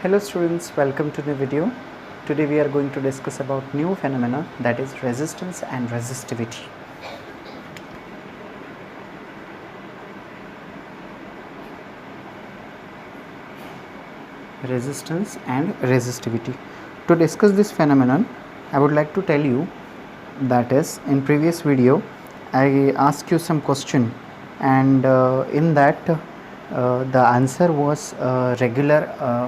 Hello students, welcome to the video. Today we are going to discuss about new phenomena, that is resistance and resistivity. Resistance and resistivity. To discuss this phenomenon, I would like to tell you that is in previous video I asked you some question, and in that the answer was regular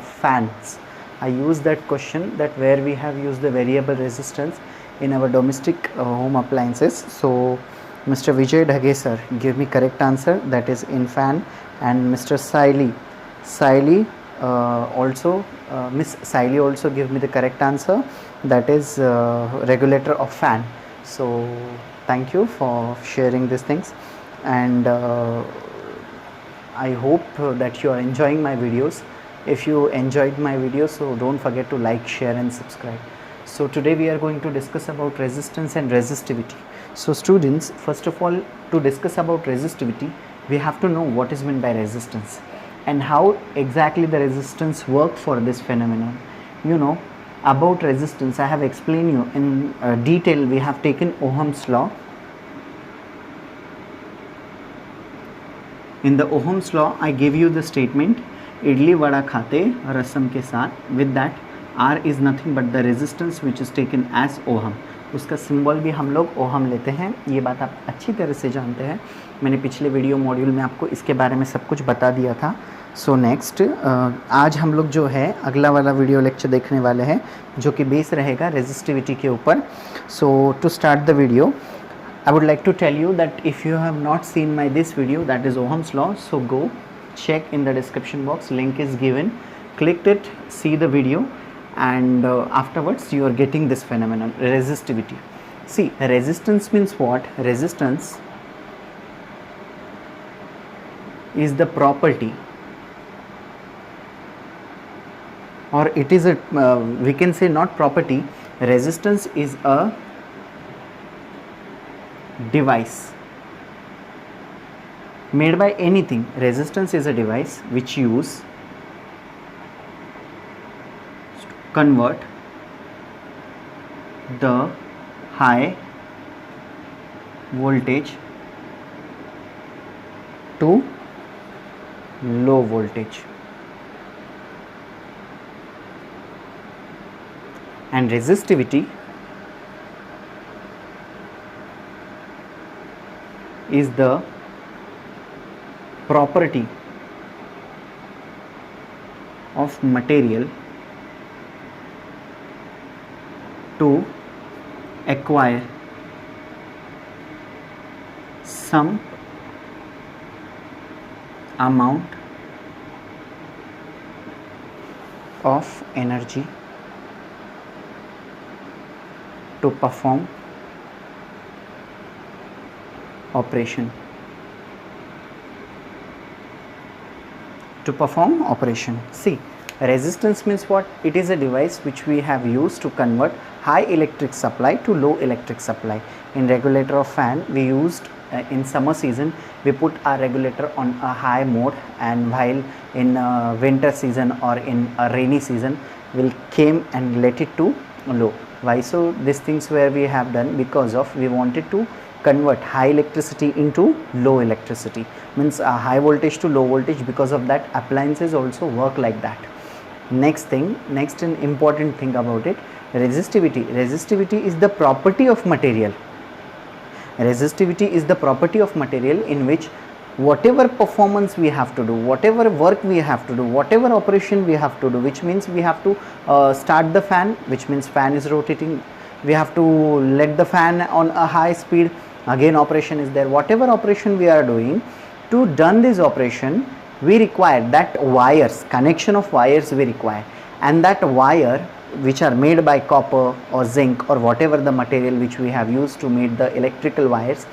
fans. I used that question that where we have used the variable resistance in our domestic home appliances. So Mr. Vijay Dhage sir gave me correct answer, that is in fan, and Mr. Saili also Miss Saili also gave me the correct answer, that is regulator of fan. So thank you for sharing these things, and I hope that you are enjoying my videos. If you enjoyed my videos, so don't forget to like, share and subscribe. So today we are going to discuss about resistance and resistivity. So students, first of all, to discuss about resistivity, we have to know what is meant by resistance and how exactly the resistance work for this phenomenon. You know, about resistance I have explained you in detail. We have taken Ohm's law. In the Ohm's law, I gave you the statement, idli vada khate rasam ke saath. With that, R is nothing but the resistance which is taken as Ohm. उसका symbol भी हम लोग ohm लेते हैं, ये बात आप अच्छी तरह से जानते हैं. मैंने पिछले वीडियो मॉड्यूल में आपको इसके बारे में सब कुछ बता दिया था. सो नेक्स्ट आज हम लोग जो है अगला वाला वीडियो लेक्चर देखने वाले हैं जो कि बेस रहेगा रेजिस्टिविटी के ऊपर. So to start the video, I would like to tell you that if you have not seen my this video, that is Ohm's law, so go check in the description box, link is given, click it, see the video, and afterwards you are getting this phenomenon, resistivity. See, resistance means what? Resistance is the property, or it is a we can say not property, resistance is a device made by anything. Resistance is a device which use to convert the high voltage to low voltage, and resistivity is the property of material to acquire some amount of energy to perform operation. See, resistance means what? It is a device which we have used to convert high electric supply to low electric supply. In regulator of fan, we used in summer season we put our regulator on a high mode, and while in winter season or in a rainy season we'll came and let it to low. Why so? These things where we have done because of we wanted to convert high electricity into low electricity, means high voltage to low voltage. Because of that, appliances also work like that. Next an important thing about it, resistivity. Resistivity is the property of material. Resistivity is the property of material in which whatever performance we have to do, whatever work we have to do, whatever operation we have to do, which means we have to start the fan, which means fan is rotating, we have to let the fan on a high speed, again operation is there. Whatever operation we are doing, to done this operation we require that wires, connection of wires we require, and that wire which are made by copper or zinc or whatever the material which we have used to make the electrical wires.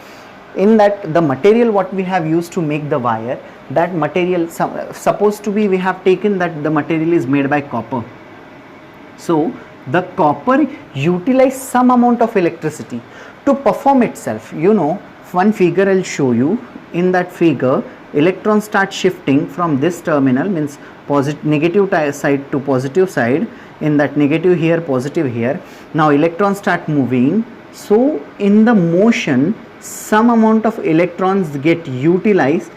In that, the material what we have used to make the wire, that material supposed to be, we have taken that the material is made by copper. So the copper utilize some amount of electricity to perform itself. You know, one figure I'll show you. In that figure electrons start shifting from this terminal, means negative side to positive side, in that negative here, positive here. Now electrons start moving, so in the motion some amount of electrons get utilized.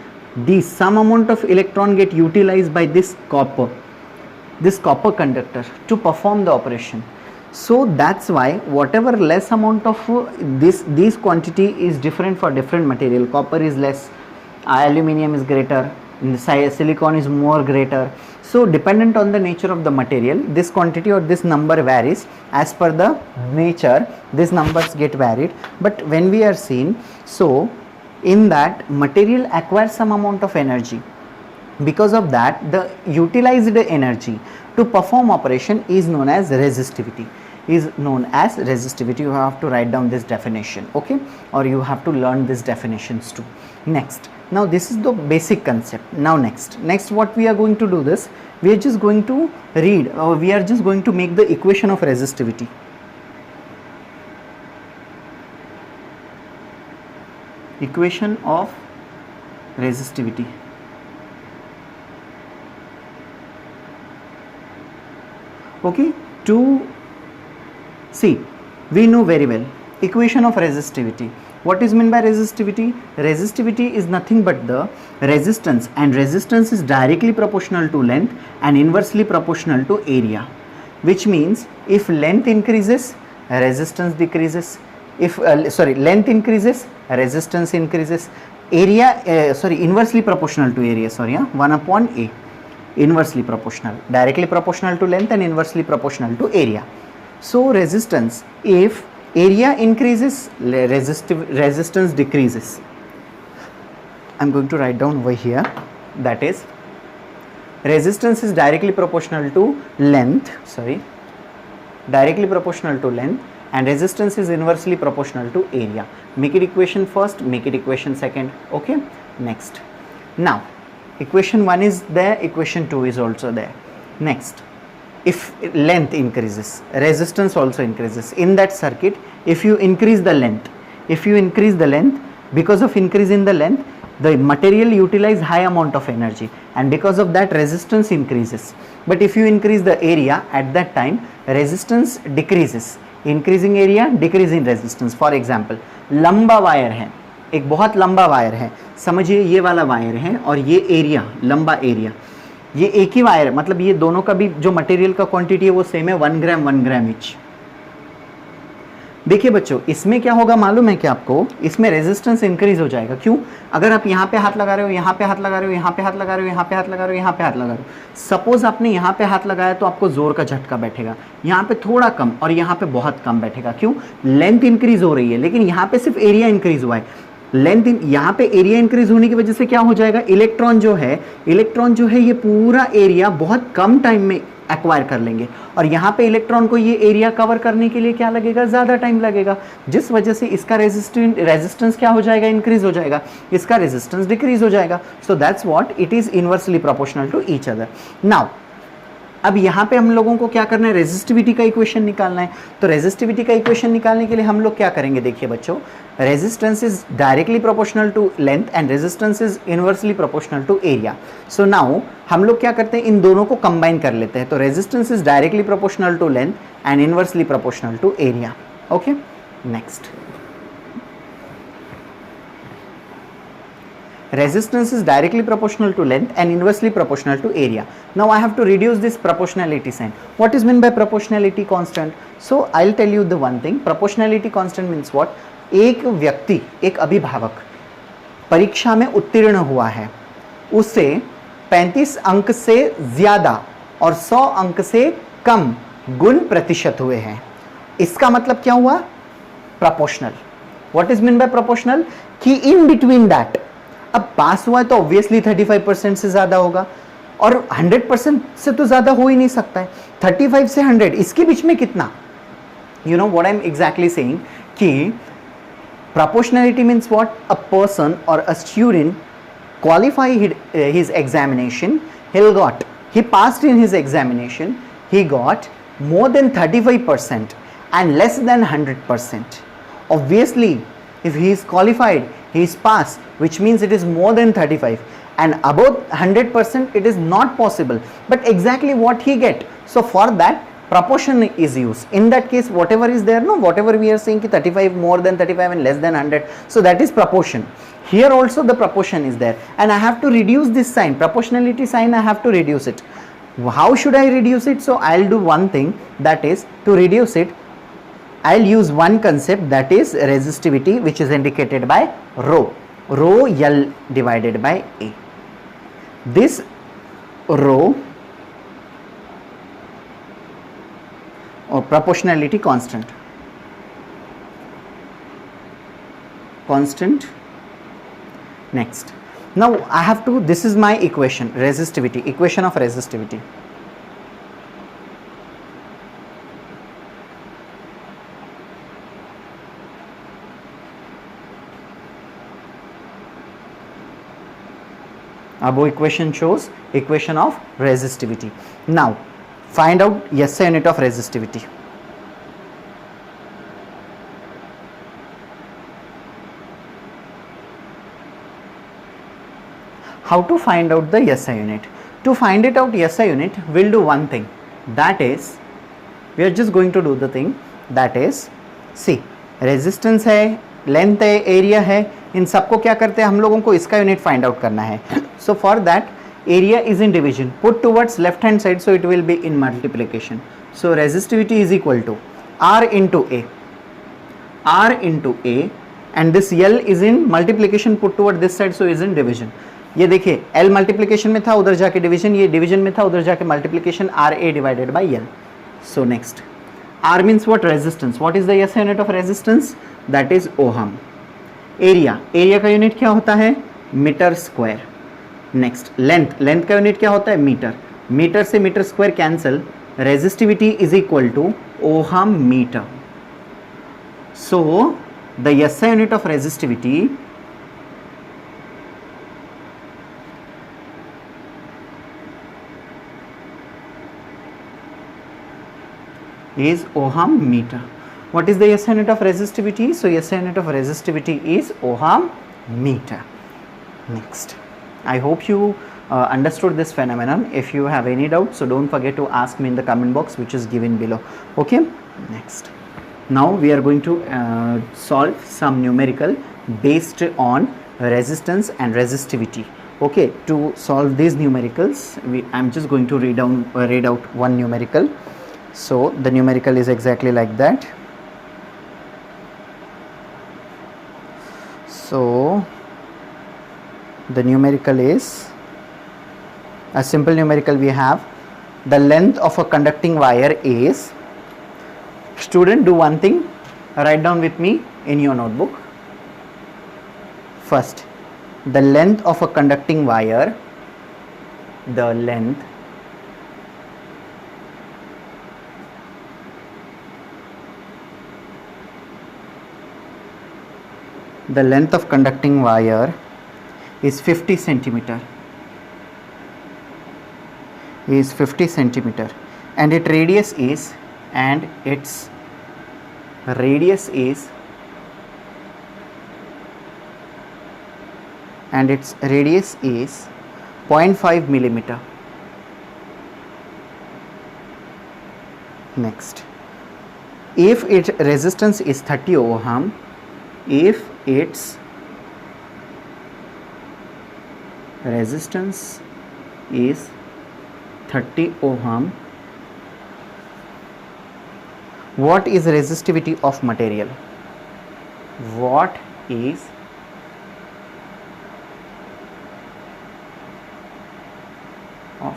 Some amount of electron get utilized by this copper conductor to perform the operation. So that's why whatever less amount of this quantity is different for different material. Copper is less, aluminium is greater, silicon is more greater. So dependent on the nature of the material, this quantity or this number varies. As per the nature, these numbers get varied. But when we are seeing, so in that material acquires some amount of energy. Because of that, the utilized energy to perform operation is known as resistivity. You have to write down this definition, okay, or you have to learn these definitions too. Next, now this is the basic concept. Now next what we are going to do this, we are just going to read, or we are just going to make the equation of resistivity. Equation of resistivity. Okay, to see, we know very well equation of resistivity. What is meant by resistivity? Resistivity is nothing but the resistance, and resistance is directly proportional to length and inversely proportional to area, which means if length increases, resistance decreases. If length increases, resistance increases. Area inversely proportional to area, 1 upon A, inversely proportional, directly proportional to length and inversely proportional to area. So resistance, if area increases, resistance decreases. I'm going to write down over here, that is resistance is directly proportional to length, and resistance is inversely proportional to area. Make it equation first, make it equation second, okay. Next, now equation 1 is there, equation 2 is also there. Next, if length increases, resistance also increases. In that circuit, if you increase the length, because of increase in the length, the material utilize high amount of energy, and because of that resistance increases. But if you increase the area, at that time resistance decreases. Increasing area, decreasing resistance. For example, लंबा wire है, एक बहुत लंबा wire है, समझिए ये वाला wire है और ये एरिया, लंबा एरिया, ये एक ही वायर है, मतलब ये दोनों का भी जो मटेरियल का क्वांटिटी है वो सेम है, 1 ग्राम ईच। देखिए बच्चों, इसमें क्या होगा मालूम है कि आपको, इसमें रेजिस्टेंस इंक्रीज हो जाएगा। क्यों? अगर आप यहाँ पे हाथ लगा रहे हो, यहाँ पे हाथ लगा रहे हो, यहाँ पे हाथ लगा रहे हो, यहाँ पे हाथ लगा रहे हो, यहाँ पे हाथ लगा रहे हो, सपोज आपने यहाँ पे हाथ लगाया तो आपको जोर का झटका बैठेगा, यहाँ पे थोड़ा कम और यहाँ पे बहुत कम बैठेगा। क्यों? लेंथ इंक्रीज हो रही है, लेकिन यहाँ पे सिर्फ एरिया इंक्रीज हुआ है। लेंथ, यहाँ पे एरिया इंक्रीज होने की वजह से क्या हो जाएगा, इलेक्ट्रॉन जो है ये पूरा एरिया बहुत कम टाइम में एक्वायर कर लेंगे, और यहाँ पे इलेक्ट्रॉन को ये एरिया कवर करने के लिए क्या लगेगा, ज़्यादा टाइम लगेगा, जिस वजह से इसका रेजिस्टेंस क्या हो जाएगा, इंक्रीज हो जाएगा, इसका रेजिस्टेंस डिक्रीज हो जाएगा। So that's what it is inversely proportional to each other. Now अब यहाँ पे हम लोगों को क्या करना है, रेजिस्टिविटी का इक्वेशन निकालना है। तो रेजिस्टिविटी का इक्वेशन निकालने के लिए हम लोग क्या करेंगे, देखिए बच्चों, resistance is directly proportional to length and resistance is inversely proportional to area. So now हम लोग क्या करते हैं, इन दोनों को कंबाइन कर लेते हैं। तो resistance is directly proportional to length and inversely proportional to area. Okay, next, resistance is directly proportional to length and inversely proportional to area. Now I have to reduce this proportionality sign. What is meant by proportionality constant? So I'll tell you the one thing. Proportionality constant means what? एक व्यक्ति, एक अभिभावक परीक्षा में उत्तीर्ण हुआ है, उसे 35 अंक से ज्यादा और 100 अंक से कम गुण प्रतिशत हुए हैं। इसका मतलब क्या हुआ, proportional. What is mean by proportional? कि इन बिटवीन दैट, अब पास हुआ है तो ऑब्वियसली 35% से ज्यादा होगा, और 100% से तो ज्यादा हो ही नहीं सकता है। 35 से 100, इसके बीच में कितना, you know what I am exactly saying, कि proportionality means what? A person or a student qualify his examination, he passed in his examination, he got more than 35% and less than 100%. Obviously if he is qualified, he is passed, which means it is more than 35, and above 100% it is not possible, but exactly what he get. So for that proportion is used. In that case, whatever is there, no, whatever we are saying ki 35 more than 35 and less than 100, so that is proportion. Here also the proportion is there, and I have to reduce this sign, proportionality sign, I have to reduce it. How should I reduce it? So I'll do one thing, that is to reduce it, I'll use one concept, that is resistivity, which is indicated by rho. Rho L divided by A. This rho or proportionality constant. Next. Now I have to, this is my equation, resistivity, equation of resistivity. Above equation shows equation of resistivity. Now find out SI unit of resistivity. How to find out the SI unit? To find it out SI unit, we'll do one thing, that is we are just going to do the thing, that is see, resistance है, length है, area है, इन सबको क्या करते हैं हम लोगों को इसका यूनिट फाइंड आउट करना है. So for that area is in division, put towards left hand side, so it will be in multiplication. So resistivity is equal to R into A and this L is in multiplication put toward this side, so is in division. ये देखिए L multiplication में था, उधर जाके division, ये division में था, उधर जाके multiplication, RA divided by L. So next, R means what? Resistance. What is the SI unit of resistance? That is ohm. Area, area का यूनिट क्या होता है? Metre square. Next, length, length का यूनिट क्या होता है? मीटर. मीटर से metre square cancel, resistivity is equal to ohm metre. So the SI unit of resistivity is ohm meter. What is the SI unit of resistivity? So SI unit of resistivity is ohm meter. Next, I hope you understood this phenomenon. If you have any doubt, so don't forget to ask me in the comment box which is given below. Okay, next, now we are going to solve some numerical based on resistance and resistivity. Okay, to solve these numericals, I'm just going to read out one numerical. So the numerical is exactly like that. So the numerical is a simple numerical. We have the length of a conducting wire is, student, do one thing, write down with me in your notebook. First, the length of a conducting wire, the length of conducting wire is 50 centimeter, and its radius is, its radius is 0.5 millimeter. Next, if its resistance is 30 ohm, if its resistance is 30 ohm, what is resistivity of material? What is of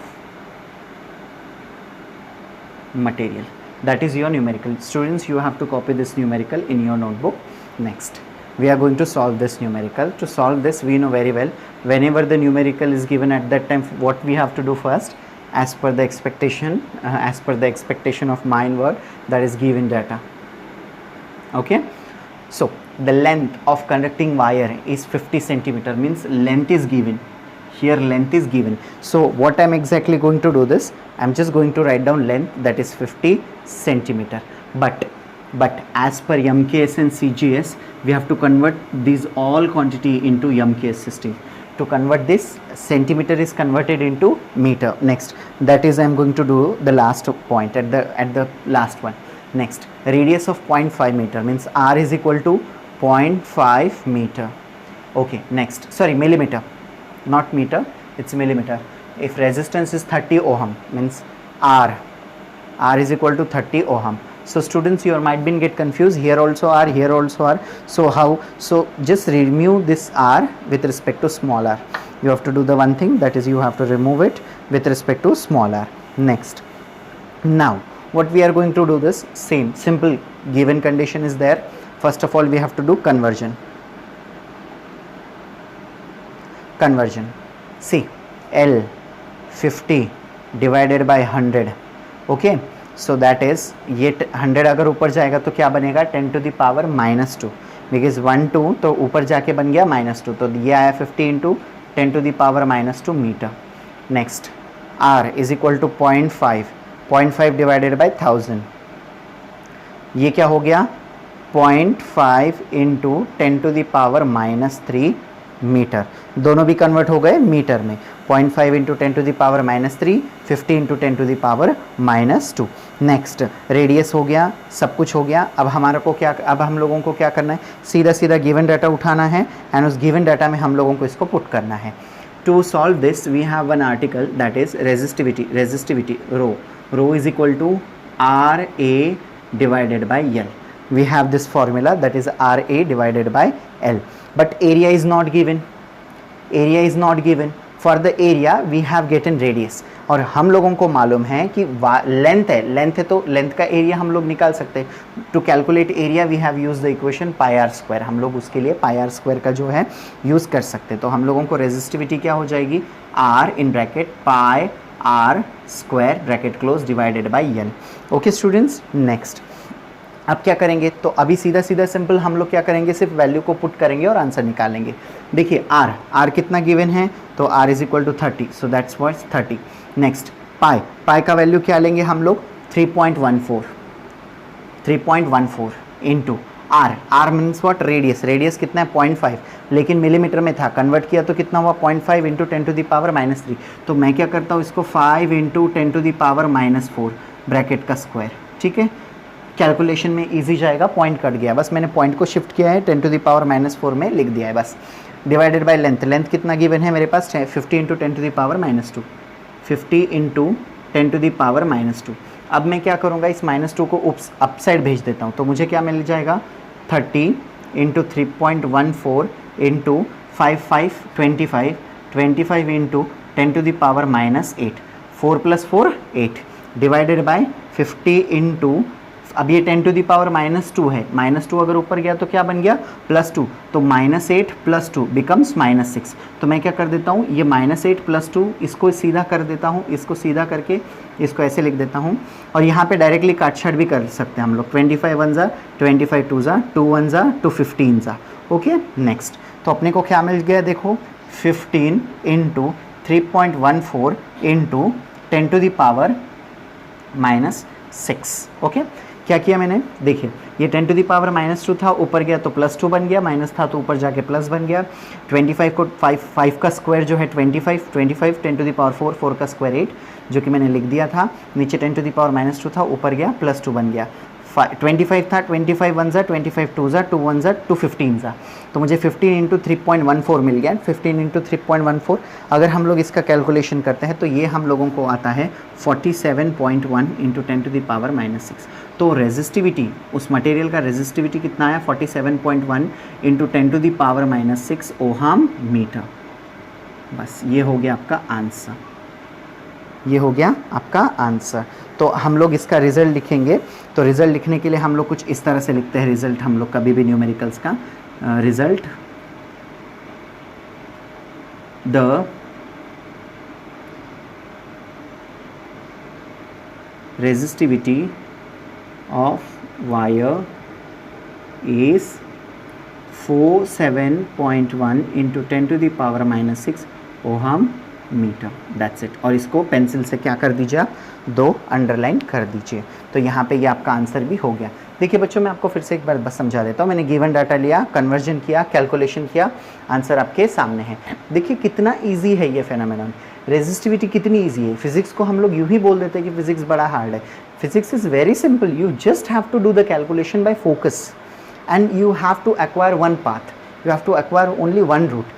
material? That is your numerical. Students, you have to copy this numerical in your notebook. Next, we are going to solve this numerical. To solve this, we know very well, whenever the numerical is given at that time, what we have to do first, as per the expectation of mind word, that is given data. Okay, so the length of conducting wire is 50 centimeter, means length is given here, length is given. So what I'm exactly going to do this, I'm just going to write down length, that is 50 centimeter. But as per MKS and CGS, we have to convert these all quantity into MKS system. To convert this, centimeter is converted into meter. Next, that is I am going to do the last point at the last one. Next, radius of 0.5 meter means r is equal to 0.5 meter. Okay, next, sorry, millimeter, not meter, it's millimeter. If resistance is 30 ohm means r is equal to 30 ohm. So students, you might be get confused, here also r, here also r. So how? So just remove this r with respect to small r. You have to do the one thing, that is you have to remove it with respect to small r. Next, now what we are going to do, this same simple given condition is there. First of all we have to do conversion. See, L 50 divided by 100. Okay, so that is ये 100 अगर ऊपर जाएगा तो क्या बनेगा 10 to the power -2, because 1 2 तो ऊपर जाके बन गया -2, तो ये आया 50 into 10 to the power -2 metre. Next, R is equal to 0.5 divided by 1000. ये क्या हो गया 0.5 into 10 to the power -3 metre. दोनों भी कन्वर्ट हो गए मीटर में. 0.5 into 10 to the power -3, 50 into 10 to the power -2. Next, radius हो गया, सब कुछ हो गया. अब हम लोगों को क्या करना है, सीधा गिवन डाटा उठाना है एंड उस गिवन डाटा में हम लोगों को इसको पुट करना है. To solve this we have one article, that is resistivity rho is equal to RA divided by L. We have this formula, that is RA divided by L. But area is not given. For the area we have gotten radius. और हम लोगों को मालूम है कि length है तो length का एरिया हम लोग निकाल सकते हैं. To calculate area we have use the equation pi r square. हम लोग उसके लिए पाई आर स्क्वायर का जो है यूज़ कर सकते हैं. तो हम लोगों को रेजिस्टिविटी क्या हो जाएगी, R in bracket pi r square bracket close divided by L. Okay students, next अब क्या करेंगे, तो अभी सीधा सिंपल हम लोग क्या करेंगे, सिर्फ वैल्यू को पुट करेंगे और आंसर निकालेंगे. देखिए R कितना गिवन है, तो R is equal to 30, so that's what 30. Next, pi का वैल्यू क्या लेंगे हम लोग 3.14 into R means what, radius कितना है 0.5, लेकिन मिलीमीटर में था, कन्वर्ट किया तो कितना हुआ 0.5 इंटू 10 टू द पावर -3. तो मैं क्या करता हूँ, इसको 5 into 10 to the power -4 bracket का स्क्वायर. ठीक है, कैलकुलेशन में इजी जाएगा, पॉइंट कट गया, बस मैंने पॉइंट को शिफ्ट किया है 10 टू द पावर -4 में लिख दिया है बस. डिवाइडेड बाय लेंथ कितना गिवन है मेरे पास 50 into 10 to the power -2, 50 into 10 to the power -2. अब मैं क्या करूँगा, इस -2 को अप साइड भेज देता हूँ, तो मुझे क्या मिल जाएगा 30 into 3.14 into 25 into 10 to the power -8, 4 + 4 8 divided by 50 into, अब ये 10 टू द पावर -2 है, -2 अगर ऊपर गया तो क्या बन गया +2, तो -8 + 2 बिकम्स -6. तो मैं क्या कर देता हूँ, ये -8 + 2 इसको सीधा कर देता हूँ, इसको सीधा करके इसको ऐसे लिख देता हूँ. और यहाँ पे डायरेक्टली काट छाट भी कर सकते हैं हम लोग. 25 1 ज़ा 25 2 ज़ा 2 1 ज़ा 2 15 ज़ा. ओके, नेक्स्ट, तो अपने को क्या मिल गया, देखो 15 into 3.14 into 10 to the power -6. Okay, क्या किया मैंने, देखिए ये 10 टू द पावर -2 था, ऊपर गया तो +2 बन गया, माइनस था तो ऊपर जाके प्लस बन गया. 25 को 5 का स्क्वायर जो है 25 10 टू द पावर 4 का स्क्वायर 8, जो कि मैंने लिख दिया था. नीचे 10 टू द पावर -2 था, ऊपर गया +2 बन गया. 25 था, 25 1 ज़ा 25 2 ज़ा 2 1 ज़ा 2 15 ज़ा, तो मुझे 15 इंटू 3.14 मिल गया. 15 इंटू 3.14 अगर हम लोग इसका कैलकुलेशन करते हैं तो ये हम लोगों को आता है 47.1 इंटू 10 टू द पावर -6. तो रेजिस्टिविटी, उस मटेरियल का रेजिस्टिविटी कितना आया 47.1 into 10 to the power -6 ohm metre. बस ये हो गया आपका आंसर. तो हम लोग इसका रिज़ल्ट लिखेंगे, तो रिज़ल्ट लिखने के लिए हम लोग कुछ इस तरह से लिखते हैं. रिज़ल्ट हम लोग कभी भी न्यूमेरिकल्स का result, the resistivity of wire is 47.1 into 10 to the power -6 ohm metre. That's it. और इसको पेंसिल से क्या कर दीजिए आप, 2 अंडरलाइन कर दीजिए. तो यहाँ पे ये आपका आंसर भी हो गया. देखिए बच्चों, मैं आपको फिर से एक बार बस समझा देता हूँ। मैंने गिवन डाटा लिया, कन्वर्जन किया, कैलकुलेशन किया, आंसर आपके सामने है। देखिए कितना ईजी है ये फेनोमेनन। रेजिस्टिविटी कितनी ईजी है। फिजिक्स को हम लोग यूँ ही बोल देते हैं कि फिजिक्स बड़ा हार्ड है। Physics is very simple, you just have to do the calculation by focus and you have to acquire one path, you have to acquire only one route.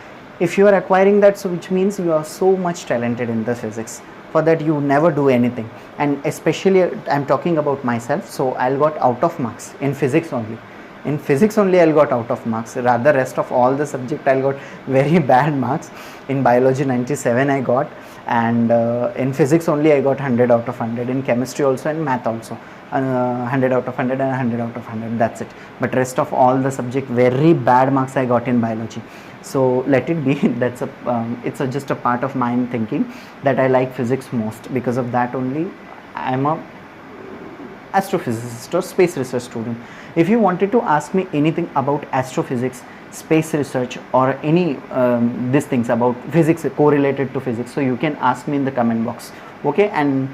If you are acquiring that, so which means you are so much talented in the physics. For that you never do anything, and especially I'm talking about myself, so I'll got out of marks in physics only. In physics only I'll got out of marks, rather rest of all the subject I'll got very bad marks. In biology 97 I got, and in physics only I got 100 out of 100, in chemistry also and math also 100 out of 100 and 100 out of 100, that's it. But rest of all the subject very bad marks I got in biology. So let it be. That's a it's just a part of my thinking that I like physics most. Because of that only I'm a astrophysicist or space research student. If you wanted to ask me anything about astrophysics, space research, or any these things about physics correlated to physics, so you can ask me in the comment box. Okay, and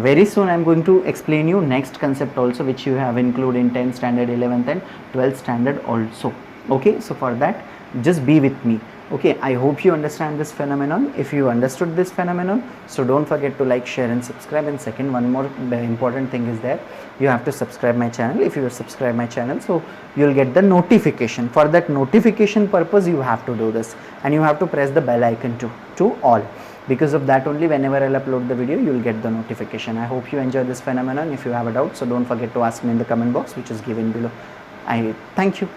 very soon I am going to explain you next concept also, which you have included in 10th standard, 11th and 12th standard also. Okay, so for that just be with me. Okay, I hope you understand this phenomenon. If you understood this phenomenon, so don't forget to like, share and subscribe. And second, one more important thing is there, you have to subscribe my channel. If you subscribe my channel, so you'll get the notification. For that notification purpose you have to do this, and you have to press the bell icon to all. Because of that only, whenever I'll upload the video, you'll get the notification. I hope you enjoy this phenomenon. If you have a doubt, so don't forget to ask me in the comment box, which is given below. I thank you.